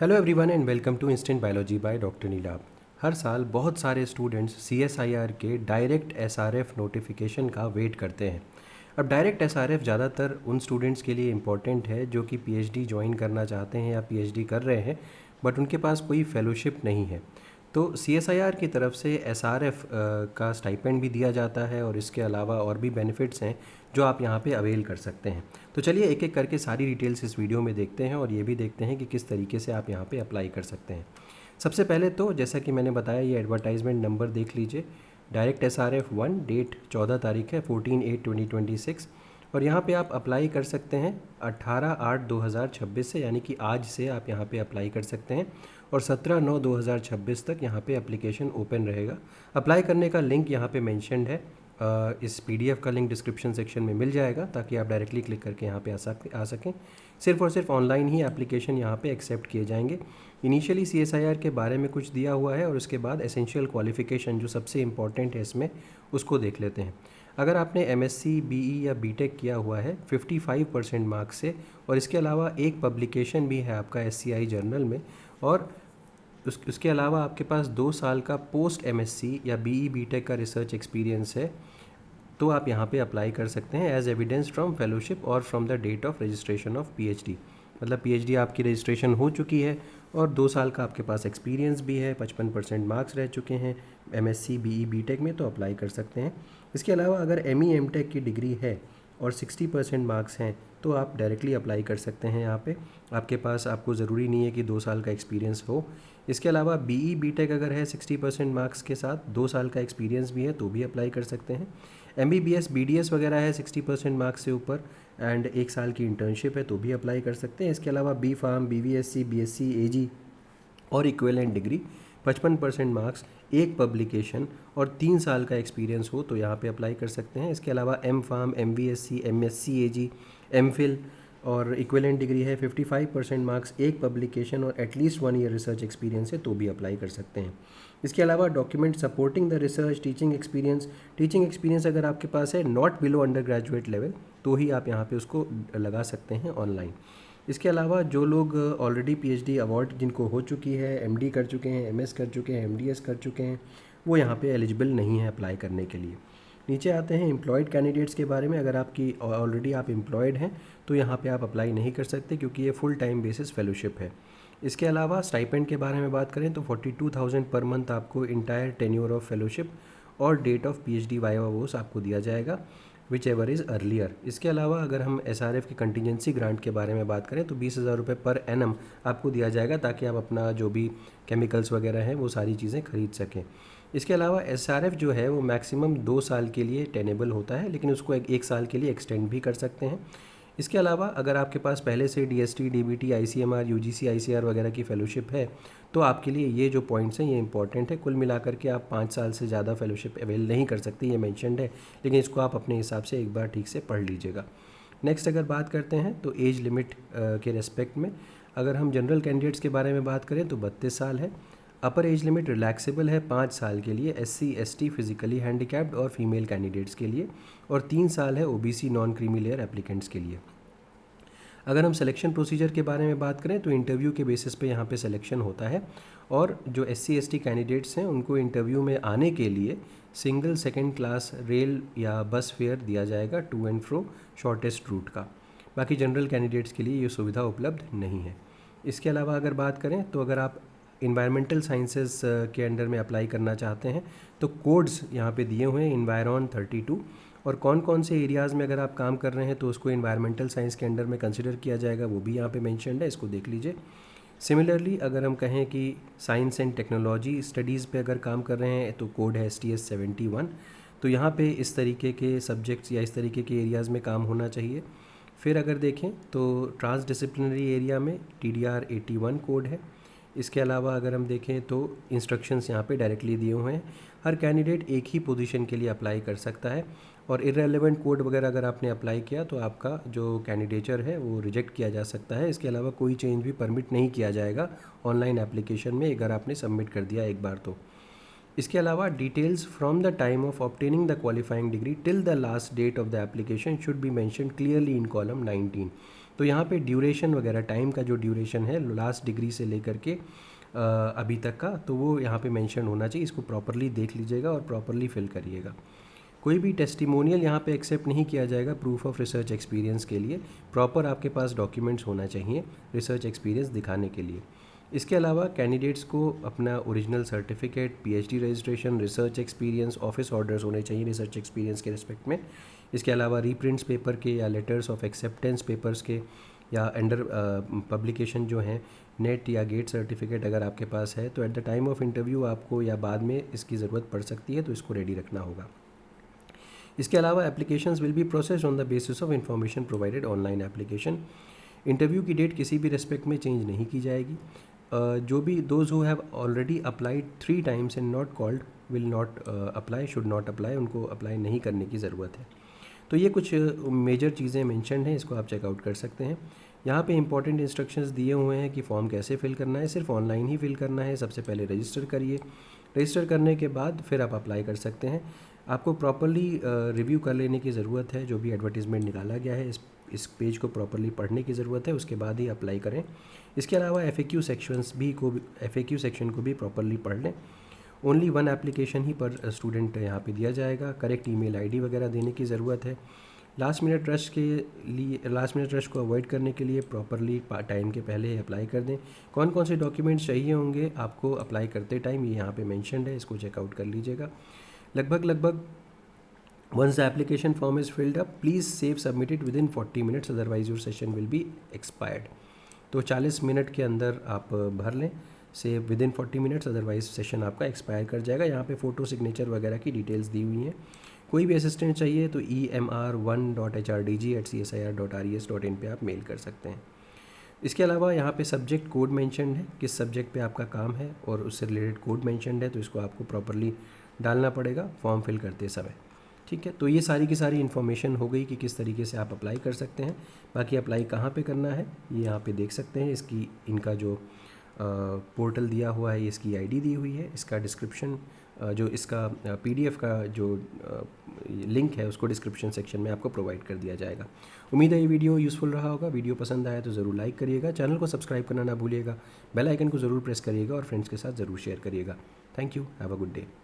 Hello everyone and welcome to instant biology by doctor Neelabh. हर साल बहुत सारे स्टूडेंट्स सीएसआईआर के डायरेक्ट एसआरएफ नोटिफिकेशन का वेट करते हैं। अब डायरेक्ट एसआरएफ ज़्यादातर उन स्टूडेंट्स के लिए इम्पॉर्टेंट है जो कि पीएचडी ज्वाइन करना चाहते हैं या पीएचडी कर रहे हैं बट उनके पास कोई फेलोशिप नहीं है। तो सीएसआईआर की तरफ से एसआरएफ का स्टाइपेंड भी दिया जाता है और इसके अलावा और भी बेनिफिट्स हैं जो आप यहाँ पे अवेल कर सकते हैं। तो चलिए एक एक करके सारी डिटेल्स इस वीडियो में देखते हैं और ये भी देखते हैं कि किस तरीके से आप यहाँ पे अप्लाई कर सकते हैं। सबसे पहले तो जैसा कि मैंने बताया, ये एडवर्टाइजमेंट नंबर देख लीजिए। डायरेक्ट एसआरएफ 1 डेट 14 तारीख है 14/8/2026 और यहाँ पे आप अप्लाई कर सकते हैं 18/8/2026 से, यानी कि आज से आप यहाँ पे अप्लाई कर सकते हैं और 17/9/2026 तक यहाँ पे एप्लीकेशन ओपन रहेगा। अप्लाई करने का लिंक यहाँ पे मेंशन्ड है। इस पीडीएफ का लिंक डिस्क्रिप्शन सेक्शन में मिल जाएगा ताकि आप डायरेक्टली क्लिक करके यहाँ पे आ सकें। सिर्फ और सिर्फ ऑनलाइन ही एप्लीकेशन यहाँ पे एक्सेप्ट किए जाएंगे। इनिशियली सीएसआईआर के बारे में कुछ दिया हुआ है और उसके बाद एसेंशियल क्वालिफिकेशन जो सबसे इम्पॉर्टेंट है इसमें, उसको देख लेते हैं। अगर आपने एमएससी, बीई या बीटेक किया हुआ है 55% मार्क्स से और इसके अलावा एक पब्लिकेशन भी है आपका एससीआई जर्नल में, और उसके अलावा आपके पास 2 साल का पोस्ट एमएससी या बीई बीटेक का रिसर्च एक्सपीरियंस है, तो आप यहाँ पे अप्लाई कर सकते हैं एज एविडेंस फ्रॉम फेलोशिप और from the date of registration of PhD. मतलब पीएचडी आपकी रजिस्ट्रेशन हो चुकी है और 2 साल का आपके पास एक्सपीरियंस भी है, 55% मार्क्स रह चुके हैं एमएससी, बीई, बीटेक में, तो अप्लाई कर सकते हैं। इसके अलावा अगर एमई, एमटेक की डिग्री है और 60% मार्क्स हैं तो आप डायरेक्टली अप्लाई कर सकते हैं यहाँ पे। आपको ज़रूरी नहीं है कि 2 साल का एक्सपीरियंस हो। इसके अलावा बीई, बीटेक अगर है 60% मार्क्स के साथ 2 साल का एक्सपीरियंस भी है तो भी अप्लाई कर सकते हैं। एमबीबीएस, बीडीएस वगैरह है 60% मार्क्स से ऊपर एंड 1 साल की इंटर्नशिप है तो भी अप्लाई कर सकते हैं। इसके अलावा बी फार्म, बीवीएससी, बीएससी, एजी और इक्विवेलेंट डिग्री 55% मार्क्स, एक पब्लिकेशन और 3 साल का एक्सपीरियंस हो तो यहाँ पे अप्लाई कर सकते हैं। इसके अलावा एम फार्म, एमवीएससी, एमएससी, एजी, एमफिल और इक्विवेलेंट डिग्री है 55% मार्क्स, एक पब्लिकेशन और एटलीस्ट 1 ईयर रिसर्च एक्सपीरियंस है तो भी अप्लाई कर सकते हैं। इसके अलावा document supporting the research, teaching experience अगर आपके पास है not below under graduate level तो ही आप यहाँ पे उसको लगा सकते हैं ऑनलाइन। इसके अलावा जो लोग ऑलरेडी पीएचडी अवार्ड जिनको हो चुकी है, एमडी कर चुके हैं, एमएस कर चुके हैं, एमडीएस कर चुके हैं, वो यहाँ पे एलिजिबल नहीं है अप्लाई करने के लिए। नीचे आते हैं एम्प्लॉयड कैंडिडेट्स के बारे में। अगर आपकी ऑलरेडी आप एम्प्लॉयड हैं तो यहाँ पे आप अप्लाई नहीं कर सकते क्योंकि ये फुल टाइम बेसिस फेलोशिप है। इसके अलावा स्टाइपेंड के बारे में बात करें तो 42,000 पर मंथ आपको इंटायर टेन्योर ऑफ फेलोशिप और डेट ऑफ पीएचडी वाइवा वोस आपको दिया जाएगा, विच एवर इज़ अर्लियर। इसके अलावा अगर हम एसआरएफ की कंटीजेंसी ग्रांट के बारे में बात करें तो 20,000 रुपये पर एनम आपको दिया जाएगा ताकि आप अपना जो भी केमिकल्स वगैरह हैं वो सारी चीज़ें खरीद सकें। इसके अलावा एसआरएफ जो है वो मैक्सिमम 2 साल के लिए टेनेबल होता है, लेकिन उसको 1 साल के लिए एक्सटेंड भी कर सकते हैं। इसके अलावा अगर आपके पास पहले से DST, DBT, ICMR, UGC, ICR वगैरह की फेलोशिप है तो आपके लिए ये जो पॉइंट्स हैं ये इंपॉर्टेंट है। कुल मिलाकर के आप 5 साल से ज़्यादा फेलोशिप अवेल नहीं कर सकते, ये मेंशन्ड है, लेकिन इसको आप अपने हिसाब से एक बार ठीक से पढ़ लीजिएगा। नेक्स्ट अगर बात करते हैं तो एज लिमिट के रेस्पेक्ट में अगर हम जनरल कैंडिडेट्स के बारे में बात करें तो 32 साल है। अपर एज लिमिट रिलैक्सेबल है 5 साल के लिए एससी, एसटी, फिजिकली हैंडिकैप्ड और फीमेल कैंडिडेट्स के लिए, और 3 साल है OBC, non creamy layer applicants के लिए। अगर हम सिलेक्शन प्रोसीजर के बारे में बात करें तो इंटरव्यू के बेसिस पे यहाँ पे सिलेक्शन होता है और जो एससी, एसटी कैंडिडेट्स हैं उनको इंटरव्यू में आने के लिए सिंगल सेकंड क्लास रेल या बस फेयर दिया जाएगा to and fro shortest route का। बाकी जनरल कैंडिडेट्स के लिए ये सुविधा उपलब्ध नहीं है। इसके अलावा अगर बात करें तो अगर आप इन्वायरमेंटल साइंसेस के अंडर में अप्लाई करना चाहते हैं तो कोड्स यहाँ पे दिए हुए हैं इन्वायरॉन 32, और कौन कौन से एरियाज़ में अगर आप काम कर रहे हैं तो उसको इन्वायरमेंटल साइंस के अंडर में कंसिडर किया जाएगा, वो भी यहाँ पे मेंशन्ड है, इसको देख लीजिए। सिमिलरली अगर हम कहें कि साइंस एंड टेक्नोलॉजी स्टडीज़ पे अगर काम कर रहे हैं तो कोड है STS 71, तो यहाँ पे इस तरीके के सब्जेक्ट्स या इस तरीके के एरियाज़ में काम होना चाहिए। फिर अगर देखें तो ट्रांसडिसिप्लिनरी एरिया में TDR 81 कोड है। इसके अलावा अगर हम देखें तो इंस्ट्रक्शंस यहाँ पे डायरेक्टली दिए हुए हैं। हर कैंडिडेट एक ही पोजीशन के लिए अप्लाई कर सकता है और इररेलेवेंट कोड वगैरह अगर आपने अप्लाई किया तो आपका जो कैंडिडेचर है वो रिजेक्ट किया जा सकता है। इसके अलावा कोई चेंज भी परमिट नहीं किया जाएगा ऑनलाइन एप्लीकेशन में अगर आपने सबमिट कर दिया एक बार तो। इसके अलावा details from the time of obtaining the qualifying degree till the last date of the application should be mentioned clearly in column 19। तो तो यहाँ पे ड्यूरेशन वगैरह, टाइम का जो ड्यूरेशन है लास्ट डिग्री से लेकर के अभी तक का, तो वो यहाँ पे मेंशन होना चाहिए। इसको प्रॉपरली देख लीजिएगा और प्रॉपरली फिल करिएगा। कोई भी टेस्टिमोनियल यहाँ पे एक्सेप्ट नहीं किया जाएगा प्रूफ ऑफ रिसर्च एक्सपीरियंस के लिए। प्रॉपर आपके पास डॉक्यूमेंट्स होना चाहिए रिसर्च एक्सपीरियंस दिखाने के लिए। इसके अलावा कैंडिडेट्स को अपना original certificate, PhD registration, research experience, office orders होने चाहिए रिसर्च एक्सपीरियंस के रिस्पेक्ट में। इसके अलावा रीप्रिंट्स पेपर के या लेटर्स ऑफ एक्सेप्टेंस पेपर्स के या अंडर पब्लिकेशन जो हैं, नेट या गेट सर्टिफिकेट अगर आपके पास है तो at the time of interview आपको या बाद में इसकी ज़रूरत पड़ सकती है, तो इसको रेडी रखना होगा। इसके अलावा applications will be processed on the basis of information provided online application. Interview की डेट किसी भी रेस्पेक्ट में चेंज नहीं की जाएगी। जो भी those who have already applied 3 times and not called will not apply, should not apply, उनको अप्लाई नहीं करने की ज़रूरत है। तो ये कुछ मेजर चीज़ें मेंशन्ड हैं, इसको आप चेकआउट कर सकते हैं। यहाँ पे इंपॉर्टेंट इंस्ट्रक्शंस दिए हुए हैं कि फॉर्म कैसे फिल करना है। सिर्फ ऑनलाइन ही फिल करना है। सबसे पहले रजिस्टर करिए, रजिस्टर करने के बाद फिर आप अप्लाई कर सकते हैं। आपको प्रॉपरली रिव्यू कर लेने की ज़रूरत है। जो भी एडवर्टीज़मेंट निकाला गया है इस पेज को प्रॉपरली पढ़ने की ज़रूरत है, उसके बाद ही अप्लाई करें। इसके अलावा FAQ सेक्शन को भी प्रॉपरली पढ़ लें। ओनली 1 एप्लीकेशन ही पर स्टूडेंट यहाँ पे दिया जाएगा। करेक्ट ईमेल आईडी वगैरह देने की ज़रूरत है। लास्ट मिनट रश को अवॉइड करने के लिए प्रॉपरली टाइम के पहले अप्लाई कर दें। कौन कौन से डॉक्यूमेंट्स चाहिए होंगे आपको अप्लाई करते टाइम, ये यहाँ पे मेंशन्ड है, इसको चेकआउट कर लीजिएगा। लगभग once the application form is filled up, please save submit it within 40 minutes, otherwise your session will be expired। तो 40 मिनट के अंदर आप भर लें, save with in 40 minutes, otherwise session आपका एक्सपायर कर जाएगा। यहाँ पे फ़ोटो सिग्नेचर वगैरह की डिटेल्स दी हुई हैं। कोई भी असिस्टेंट चाहिए तो emr1.hrdg@csir.res.in पे आप मेल कर सकते हैं। इसके अलावा यहाँ पे सब्जेक्ट कोड मेंशन्ड है, किस सब्जेक्ट पे आपका काम है और उससे रिलेटेड कोड मेंशन्ड है, तो इसको आपको प्रॉपरली डालना पड़ेगा फॉर्म फिल करते समय। ठीक है, तो ये सारी की सारी इन्फॉर्मेशन हो गई कि किस तरीके से आप अप्लाई कर सकते हैं। बाकी अप्लाई कहाँ पे करना है ये यहाँ पे देख सकते हैं। इनका जो पोर्टल दिया हुआ है, इसकी आईडी दी हुई है। इसका डिस्क्रिप्शन जो इसका PDF का जो लिंक है उसको डिस्क्रिप्शन सेक्शन में आपको प्रोवाइड कर दिया जाएगा। उम्मीद है ये वीडियो यूज़फुल रहा होगा। वीडियो पसंद आया तो ज़रूर लाइक करिएगा, चैनल को सब्सक्राइब करना ना भूलिएगा, बेल आइकन को ज़रूर प्रेस करिएगा और फ्रेंड्स के साथ ज़रूर शेयर करिएगा। Thank you, have a good day.